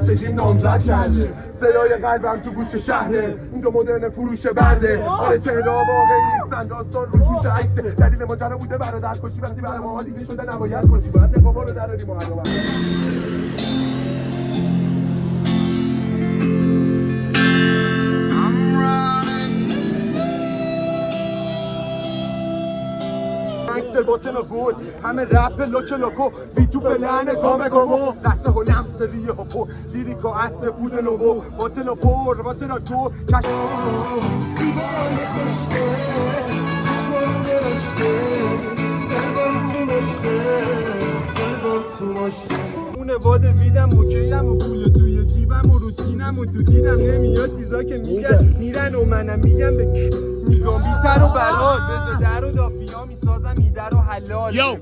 بچگیم نامزد کرده صدای قلبم تو گوش شهره اینجا مدرن فروش برده آره چهره واقعی نیستن داستان رو توش عکسه دلیل ماجرا بوده برادر کشی وقتی برای ما دیگه شده نباید کشی باید نقابا رو دراریم و حلوم اکسل باتن و گل همه رپ لوک لوکو ویتو به لعنه گامه گامو دسته و لمس ریه و پو لیریکا اصل بود نوو باتن و پر باتن و تو کش زیبای کشته چشمان درشته قلبم تو مشته قلبم تو مشته اون واد ویدم اوکیدم و پول توی جیبم و روتینم و تو دیدم نمیاد چیزا که میگن میرن و منم میگم به میگم بیتر و برات بزا در و دافیا میسازم ایدر و حلال یو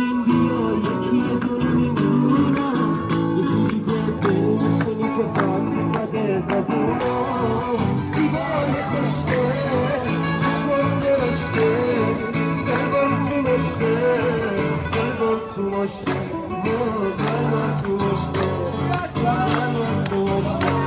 ببین بیا یکی دونه میمونم یه جوری بهتون میشونی که حال میده زبونم زیبای خوشته چشمان درشته قلبم تو مشته قلبم تو مشته قلبم تو مشته قلبم تو مشته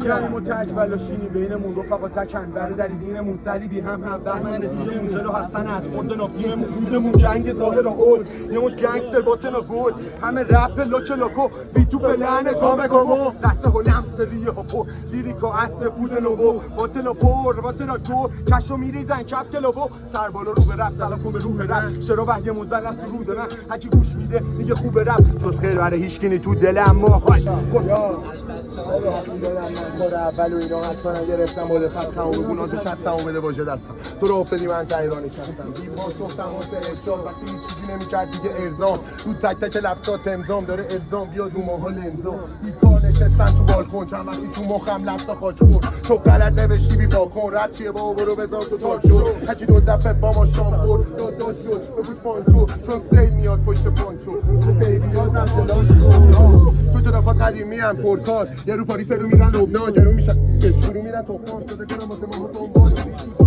جنیم و تجول و شینی بینمون رفقا تکن بره در دینمون صلیبی هم بهمن نسیجمون جلو حسنت خوندن و تیممون خودمون جنگ ظاهر و اول یه مش گنگستر باتن و گل همه رپ لوک لوکو بی تو بلنه گامه گامو دسته هلم سریه هپو لیریکا اصل بودن و باتن و پر باتن و تو کشو میریزن کفت لوبو سر بالا رو به رپ سلام کن به روح رپ چرا وحی مزل است رو دارن هرکی گوش میده میگه خوب رپ جز خیر برای هیچکی تو دلم ماهای بار اول و اینا حتما گرفتم بالا خط تمام بگو نازش هستم و بده باشه دستم تو رو افتادی من تهیرانی کردم دیما سفتم واسه اشتار وقتی هیچ چیزی نمیکرد دیگه ارزام رو تک تک لفظات امضام داره الزام بیا دو ماها لنزام بیکار نشستم تو بالکن چند وقتی تو مخم لفظا خاک خورد تو غلط نوشتی بی باکن رد چیه با برو بذار تو تاک شد هرچی دو دفعه با ما شام خورد داد شد ببوش پانچو چون سیل میاد پشت پانچو بیبی ها نزدلاش تو جدافات قدیمی هم پرکار یه رو پاریس رو میرن لبنان گرو میشن کشورو میرن تخمان شده کنم واسه ما دنبال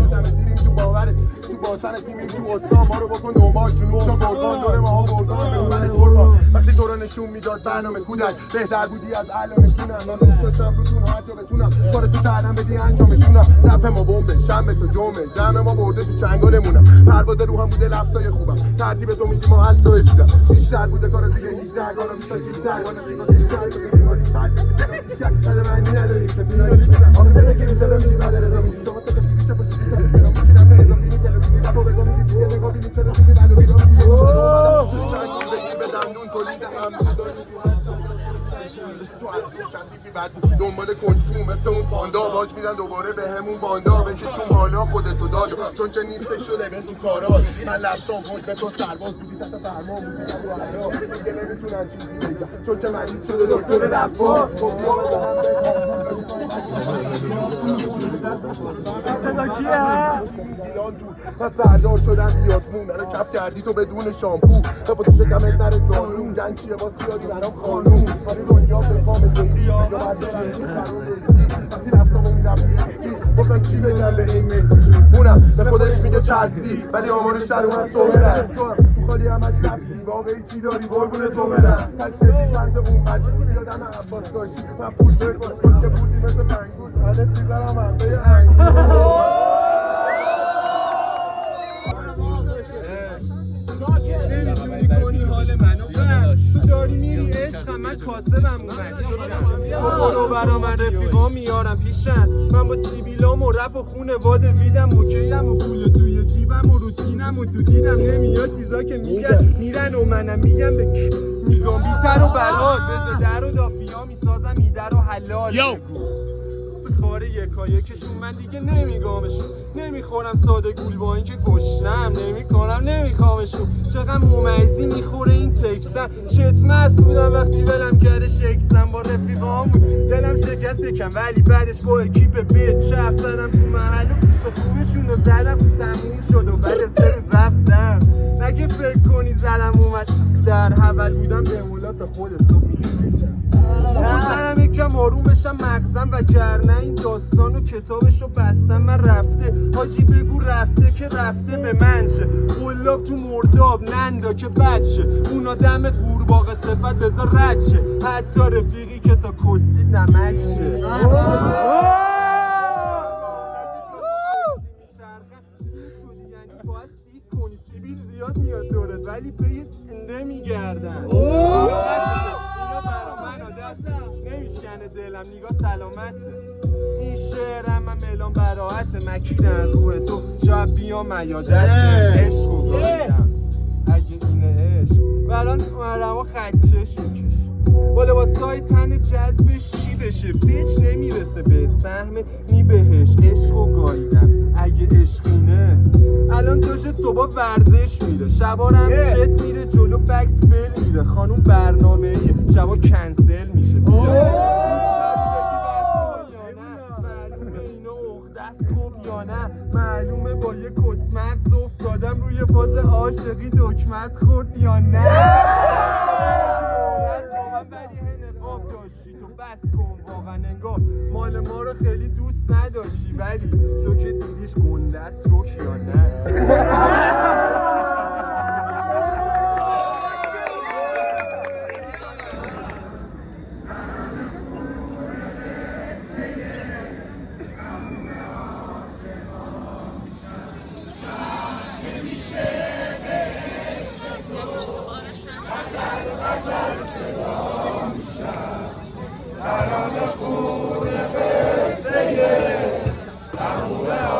دمه دیریم تو باوره تو باسن تیمیم تو استان ما رو بکن دنبال جنوب تا برگان دور ما ها برگان دنبال قربان وقتی دورا نشون میداد برنامه کودک بهتر بودی از الان میتونم من شدم روتون هر جا بتونم کار تو کردم بدی انجامشونم رپ ما بمبه شنبه تو جمعه جمع ما برده تو چنگالمونم پرواز روحم بوده لفظای خوبم ترتیب تو میگی ما هست و رسیدم بیشتر بوده کار دیگه 18 کارا بیشتر بیشتر والا چیکار بیشتر بده بیماری تر بده من نداریم که فینالی آخه سر که میذارم میگی بعد رضا میگی شما سر چیزی چه پشتی که میگم میشم رضا میگی که میگی لبو بگو میگی دیگه نگاه میگی چرا میگی بعد میگم چند گیر بگیر به دندون تولید هم داری تو هستی کسی بعد دنبال کنفو مثل اون پاندا باج میدن دوباره به همون باندا بکشون بالا خودتو داد چون که نیستش و لبل تو کارات من لبسام بود به تو سرباز بودی تحت فرمان بودی تو حالا دیگه نمیتونن چیزی بگم چون که مریض شده دکتر رفا صدا کیه؟ ایران تو من سردار شدم بیاتمون منو کف کردی تو بدون شامپو تا تو شکمت نره زانون گنگ چیه با سیادی برام خانوم آره دنیا به قام زیدی یا بعد وقتی رفتم و میرم بیستی گفتم چی بگم به این مسی اونم به خودش میگه چرسی ولی آمارش در اومد صوبرن تو خالی همش رفتی واقعی چی داری قربون تو برن تشریفی چند اون مجبور یادم عباس داشتی من پوشه باز کن که بودی مثل پنگور حالت میزرم هم به انگور نمیتونی کنی حال منو تو داری میری عشق من کاسبم اومد برو برا من رفیقا میارم پیشن من با سیبیلام و رپ و خونواده ویدم اوکیدم و پول توی جیبم و روتینم و تو دیدم نمیاد چیزا که میگن میرن و منم میگم به میگم بیتر و بلال بذار در و دافیا میسازم ایدر و حلال خاره یکایکشون من دیگه نمیگامشون نمیخورم ساده گول با اینکه گشنم نمیکنم نمیخوامشون چقدر ممیزی میخوره این تکسم شتمس بودم وقتی ولم کرده شکسم با رفیقام بود دلم شکست یکم ولی بعدش با اکیپ بیت چرف زدم تو محل و پیست خوبشون رو زدم تموم شد و بعد 3 روز رفتم نگه فکر کنی زدم اومد در حول بودم به مولات خود صبح میگیدم بودنم یکم آروم بشم مغزم و کرنه این داستان و کتابشو بستم من رفته حاجی بگو رفته که رفته به من شه قلاب تو مرداب نندا که بد شه اونا دم قورباغه صفت بذار رد شه حتی رفیقی که تا کستید نمک شه سیبیل زیاد میاد دورت ولی به یه زنده میگردن اینا برا من عادت نمیشکنه دلم نگاه سلامته این شعرم من ملان براعت مکیدن روح تو شاید بیام میادت عشق و گایدم اگه اینه عشق بران مرم و خدچش میکش با لباسای تن جذبش چی بشه بیچ نمیرسه به سهم میبهش عشق و گایدم اگه عشقینه الان داشت صبح ورزش میره شبارم شت میره جلو بکس فیل میره خانوم برنامه ایه شبا کنسل میشه بیا معلومه اینا اخدست خوب یا نه معلومه با یه کسمت افتادم روی فاز عاشقی دکمت خورد یا نه ولی نقاب داشتی تو بس کن واقعا انگار مال ما رو خیلی دوست نداشتی ولی تو که دیدیش گنده است رک یا نه ترانه خونه قصه تموم